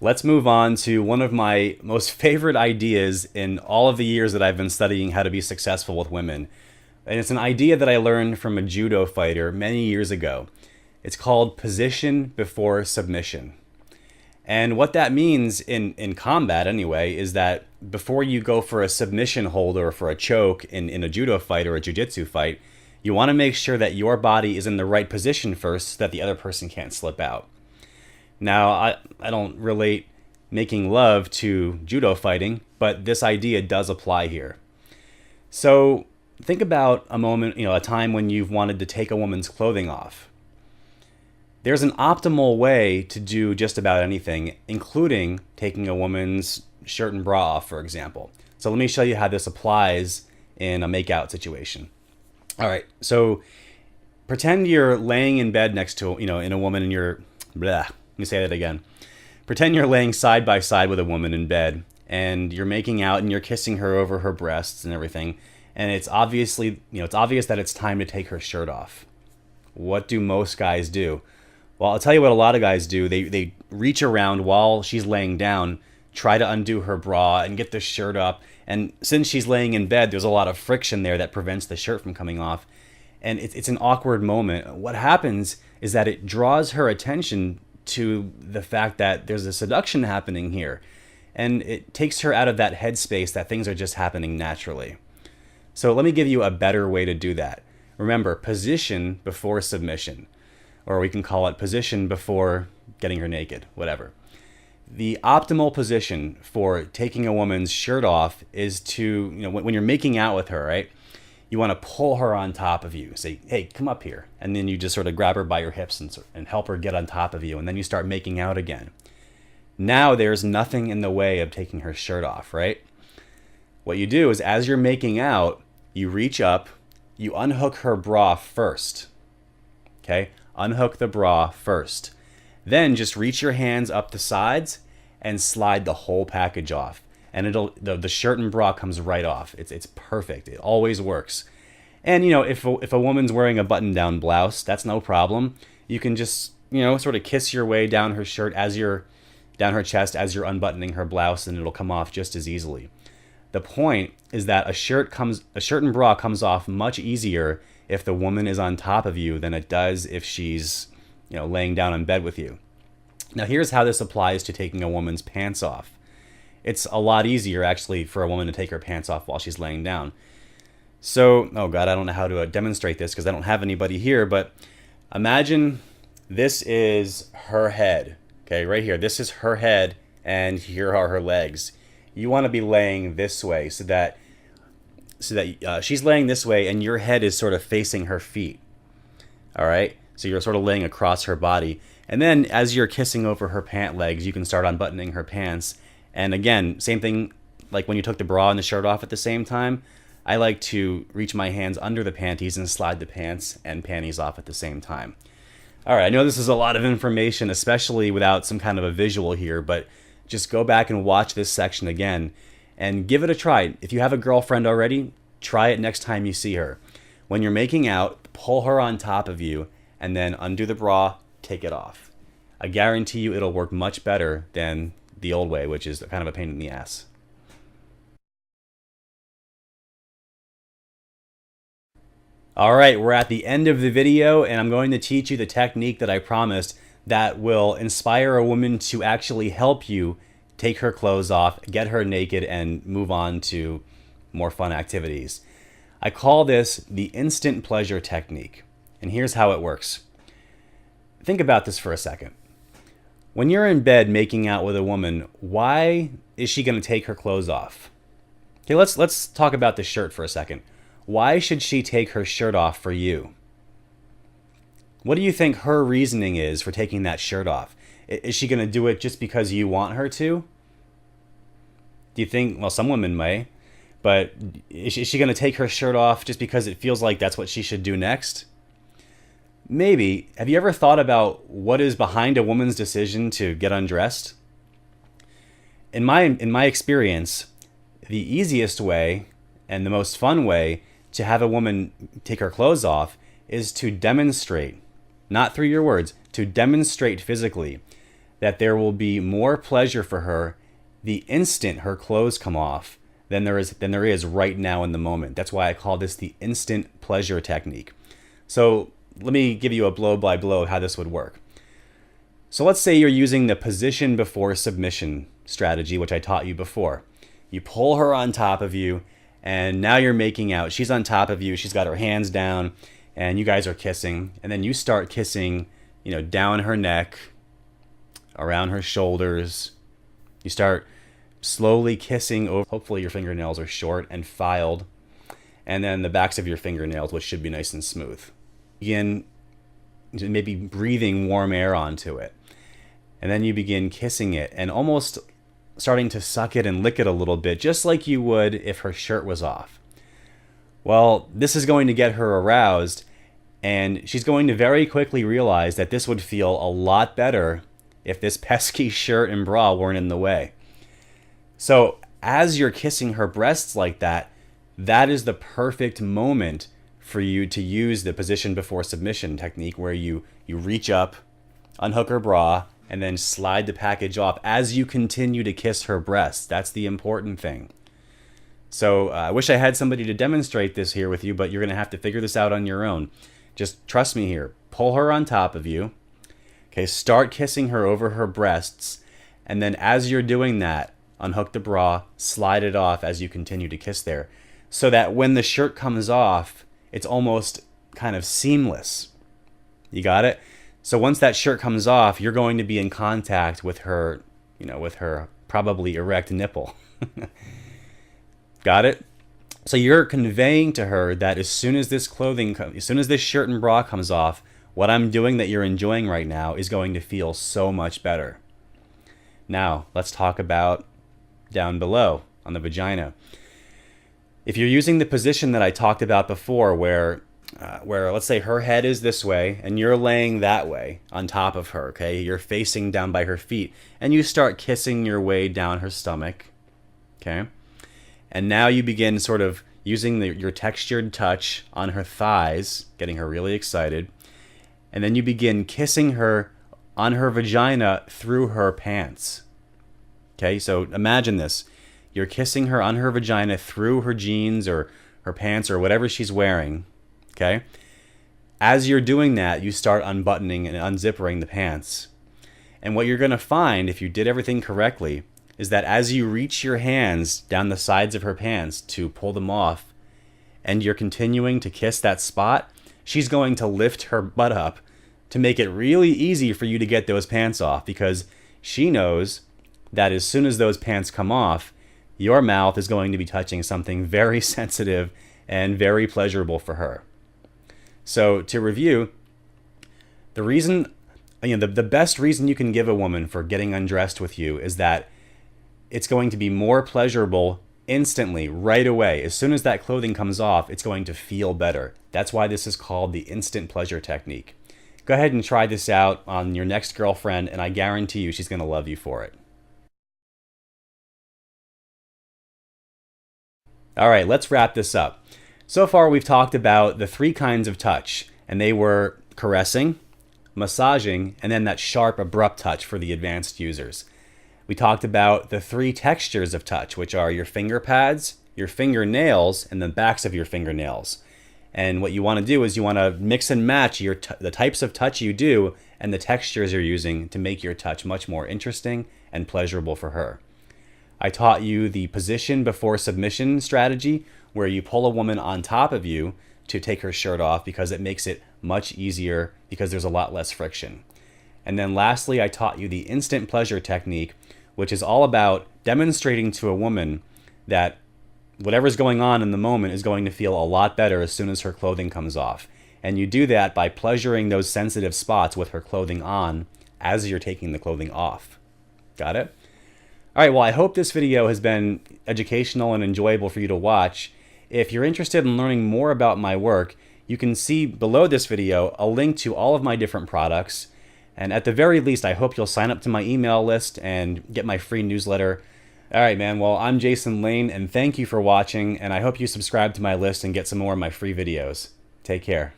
let's move on to one of my most favorite ideas in all of the years that I've been studying how to be successful with women. And it's an idea that I learned from a judo fighter many years ago. It's called position before submission. And what that means in combat, anyway, is that before you go for a submission hold or for a choke in a judo fight or a jiu-jitsu fight, you want to make sure that your body is in the right position first so that the other person can't slip out. Now, I don't relate making love to judo fighting, but this idea does apply here. So think about a moment, a time when you've wanted to take a woman's clothing off. There's an optimal way to do just about anything, including taking a woman's shirt and bra off, for example. So let me show you how this applies in a makeout situation. All right, so pretend you're laying in bed next to, in a woman and you're, let me say that again. Pretend you're laying side by side with a woman in bed and you're making out and you're kissing her over her breasts and everything. And it's obvious that it's time to take her shirt off. What do most guys do? Well, I'll tell you what a lot of guys do. They reach around while she's laying down, try to undo her bra and get the shirt up. And since she's laying in bed, there's a lot of friction there that prevents the shirt from coming off. And it's an awkward moment. What happens is that it draws her attention to the fact that there's a seduction happening here. And it takes her out of that headspace that things are just happening naturally. So let me give you a better way to do that. Remember, position before submission. Or we can call it position before getting her naked, whatever. The optimal position for taking a woman's shirt off is to, when you're making out with her, right? You want to pull her on top of you. Say, hey, come up here. And then you just sort of grab her by your hips and help her get on top of you. And then you start making out again. Now there's nothing in the way of taking her shirt off, right? What you do is as you're making out, you reach up, you unhook her bra first. Okay? Unhook the bra first. Then just reach your hands up the sides and slide the whole package off. And the shirt and bra comes right off. It's perfect. It always works. And if a woman's wearing a button-down blouse, that's no problem. You can just sort of kiss your way down her shirt down her chest as you're unbuttoning her blouse, and it'll come off just as easily. The point is that a shirt and bra comes off much easier if the woman is on top of you than it does if she's laying down in bed with you. Now here's how this applies to taking a woman's pants off. It's a lot easier actually for a woman to take her pants off while she's laying down. So, oh God, I don't know how to demonstrate this because I don't have anybody here, but imagine this is her head. Okay, right here. This is her head and here are her legs. You want to be laying this way so that she's laying this way and your head is sort of facing her feet. All right? So you're sort of laying across her body. And then as you're kissing over her pant legs, you can start unbuttoning her pants. And again, same thing like when you took the bra and the shirt off at the same time. I like to reach my hands under the panties and slide the pants and panties off at the same time. All right, I know this is a lot of information, especially without some kind of a visual here, but just go back and watch this section again and give it a try. If you have a girlfriend already, try it next time you see her. When you're making out, pull her on top of you and then undo the bra, take it off. I guarantee you it'll work much better than the old way, which is kind of a pain in the ass. All right, we're at the end of the video and I'm going to teach you the technique that I promised that will inspire a woman to actually help you take her clothes off, get her naked, and move on to more fun activities. I call this the instant pleasure technique. And here's how it works. Think about this for a second. When you're in bed making out with a woman, why is she going to take her clothes off? Okay, let's talk about the shirt for a second. Why should she take her shirt off for you? What do you think her reasoning is for taking that shirt off? Is she going to do it just because you want her to? Do you think, well, some women may, but is she going to take her shirt off just because it feels like that's what she should do next? Maybe. Have you ever thought about what is behind a woman's decision to get undressed? In my experience, the easiest way and the most fun way to have a woman take her clothes off is to demonstrate, not through your words, to demonstrate physically that there will be more pleasure for her the instant her clothes come off than there is right now in the moment. That's why I call this the instant pleasure technique. So let me give you a blow by blow of how this would work. So let's say you're using the position before submission strategy, which I taught you before. You pull her on top of you, and now you're making out. She's on top of you. She's got her hands down, and you guys are kissing. And then you start kissing, down her neck, around her shoulders. You start slowly kissing over. Hopefully your fingernails are short and filed. And then the backs of your fingernails, which should be nice and smooth. Begin maybe breathing warm air onto it. And then you begin kissing it and almost starting to suck it and lick it a little bit, just like you would if her shirt was off. Well, this is going to get her aroused, and she's going to very quickly realize that this would feel a lot better if this pesky shirt and bra weren't in the way. So as you're kissing her breasts like that, that is the perfect moment for you to use the position before submission technique, where you reach up, unhook her bra, and then slide the package off as you continue to kiss her breasts. That's the important thing. So I wish I had somebody to demonstrate this here with you, but you're going to have to figure this out on your own. Just trust me here. Pull her on top of you. Okay, start kissing her over her breasts, and then as you're doing that, unhook the bra, slide it off as you continue to kiss there, so that when the shirt comes off, it's almost kind of seamless. You got it? So once that shirt comes off, you're going to be in contact with her, with her probably erect nipple. Got it? So you're conveying to her that as soon as this shirt and bra comes off, what I'm doing that you're enjoying right now is going to feel so much better. Now, let's talk about down below on the vagina. If you're using the position that I talked about before, where let's say her head is this way and you're laying that way on top of her, okay? You're facing down by her feet, and you start kissing your way down her stomach, okay? And now you begin sort of using your textured touch on her thighs, getting her really excited. And then you begin kissing her on her vagina through her pants. Okay, so imagine this. You're kissing her on her vagina through her jeans or her pants or whatever she's wearing. Okay? As you're doing that, you start unbuttoning and unzipping the pants. And what you're going to find, if you did everything correctly, is that as you reach your hands down the sides of her pants to pull them off, and you're continuing to kiss that spot, she's going to lift her butt up to make it really easy for you to get those pants off, because she knows that as soon as those pants come off, your mouth is going to be touching something very sensitive and very pleasurable for her. So to review, the reason, the best reason you can give a woman for getting undressed with you is that it's going to be more pleasurable instantly, right away. As soon as that clothing comes off, it's going to feel better. That's why this is called the instant pleasure technique. Go ahead and try this out on your next girlfriend, and I guarantee you she's going to love you for it. All right, let's wrap this up. So far, we've talked about the 3 kinds of touch, and they were caressing, massaging, and then that sharp, abrupt touch for the advanced users. We talked about the 3 textures of touch, which are your finger pads, your fingernails, and the backs of your fingernails. And what you want to do is you want to mix and match the types of touch you do and the textures you're using to make your touch much more interesting and pleasurable for her. I taught you the position before submission strategy, where you pull a woman on top of you to take her shirt off, because it makes it much easier because there's a lot less friction. And then lastly, I taught you the instant pleasure technique, which is all about demonstrating to a woman that whatever's going on in the moment is going to feel a lot better as soon as her clothing comes off. And you do that by pleasuring those sensitive spots with her clothing on as you're taking the clothing off. Got it? All right, well, I hope this video has been educational and enjoyable for you to watch. If you're interested in learning more about my work, you can see below this video a link to all of my different products. And at the very least, I hope you'll sign up to my email list and get my free newsletter. All right, man. Well, I'm Jason Lane, and thank you for watching. And I hope you subscribe to my list and get some more of my free videos. Take care.